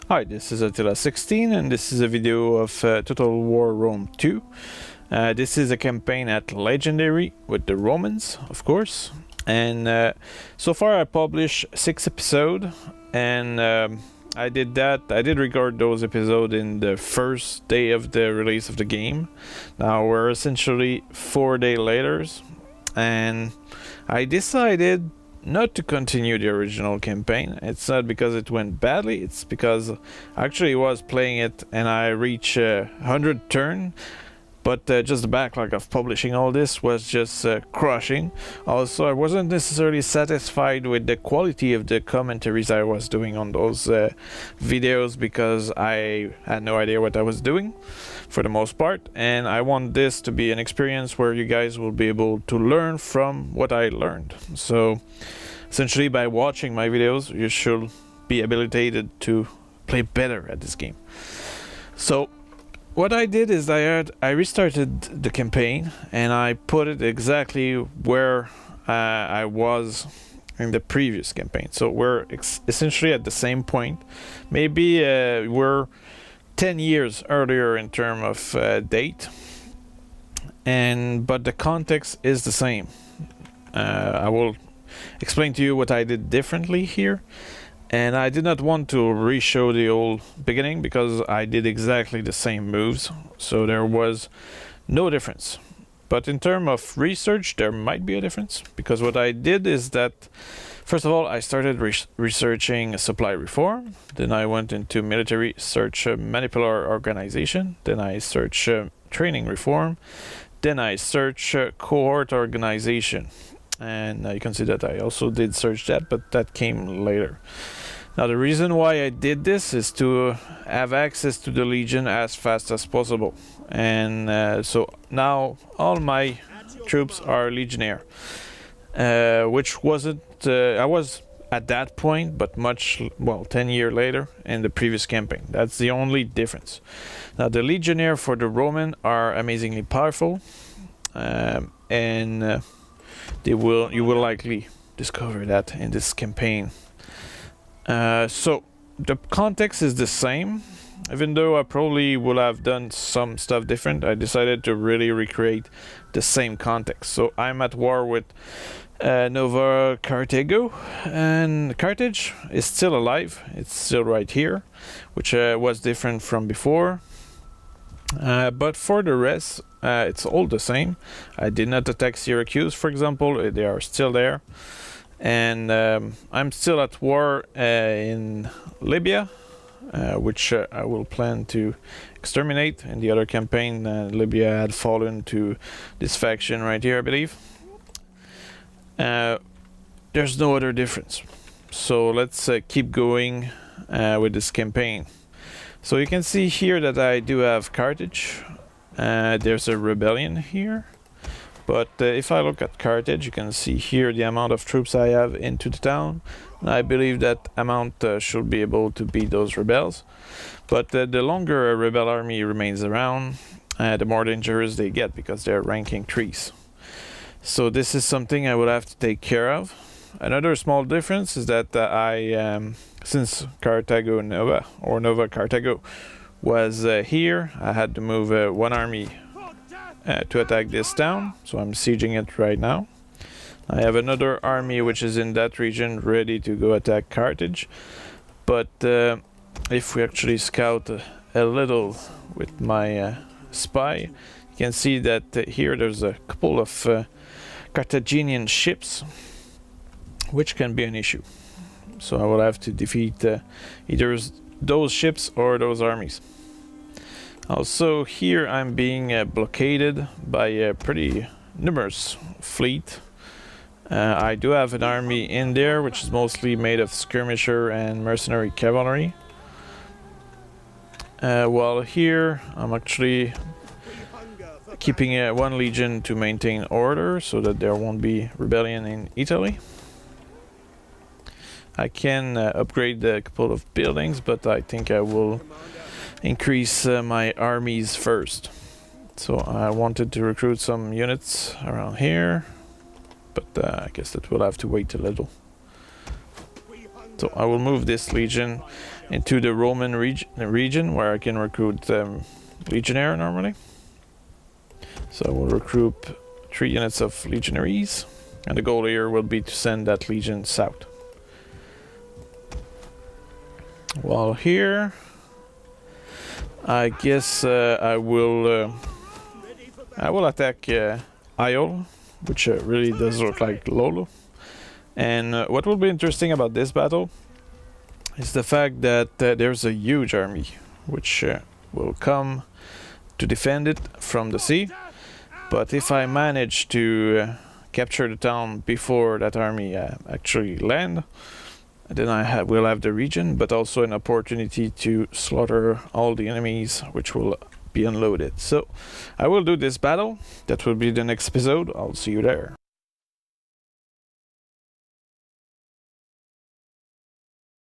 Hi, this is Attila16 and this is a video of Total War Rome 2. This is a campaign at Legendary with the Romans, of course. And so far I published 6 episodes and I did record those episodes in the first day of the release of the game. Now we're essentially 4 days later and I decided not to continue the original campaign. It's not because it went badly, it's because I actually was playing it and I reached 100 turn, but just the backlog of publishing all this was just crushing. Also, I wasn't necessarily satisfied with the quality of the commentaries I was doing on those videos because I had no idea what I was doing for the most part, and I want this to be an experience where you guys will be able to learn from what I learned. So essentially by watching my videos you should be habilitated to play better at this game. So what I did is I restarted the campaign and I put it exactly where I was in the previous campaign. So we're essentially at the same point. Maybe we're 10 years earlier in terms of date, but the context is the same. I will explain to you what I did differently here, and I did not want to re-show the old beginning because I did exactly the same moves, so there was no difference. But in terms of research there might be a difference, because what I did is that first of all I started researching supply reform, then I went into military search manipular organization, then I searched training reform, then I searched cohort organization. And you can see that I also did search that, but that came later. Now the reason why I did this is to have access to the Legion as fast as possible, and so now all my troops are Legionnaire, which wasn't I was at that point, but 10 years later in the previous campaign. That's the only difference. Now the Legionnaire for the Roman are amazingly powerful, and you will likely discover that in this campaign. So the context is the same, even though I probably would have done some stuff different. I decided to really recreate the same context. So I'm at war with Nova Carthago, and Carthage is still alive. It's still right here, which was different from before. But for the rest, it's all the same. I did not attack Syracuse, for example. They are still there. And I'm still at war in Libya, which I will plan to exterminate. In the other campaign, Libya had fallen to this faction right here, I believe. There's no other difference. So let's keep going with this campaign. So you can see here that I do have Carthage. There's a rebellion here, but if I look at Carthage, you can see here the amount of troops I have into the town. I believe that amount should be able to beat those rebels, but the longer a rebel army remains around, the more dangerous they get because they're ranking trees. So this is something I would have to take care of. Another small difference is that since Carthago Nova, or Nova Carthago, was here, I had to move one army to attack this town, so I'm sieging it right now. I have another army which is in that region ready to go attack Carthage, but if we actually scout a little with my spy, you can see that here there's a couple of Carthaginian ships, which can be an issue. So I will have to defeat either those ships or those armies. Also here I'm being blockaded by a pretty numerous fleet. I do have an army in there which is mostly made of skirmisher and mercenary cavalry. While here I'm actually keeping one legion to maintain order so that there won't be rebellion in Italy. I can upgrade a couple of buildings, but I think I will increase my armies first. So I wanted to recruit some units around here, but I guess that will have to wait a little. So I will move this legion into the Roman region where I can recruit legionnaire normally. So I will recruit 3 units of legionaries, and the goal here will be to send that legion south. While here, I guess I will attack Iol, which really does look like Lolo. And what will be interesting about this battle is the fact that there's a huge army which will come to defend it from the sea. But if I manage to capture the town before that army actually land, then I will have the region, but also an opportunity to slaughter all the enemies which will be unloaded. So I will do this battle. That will be the next episode. I'll see you there.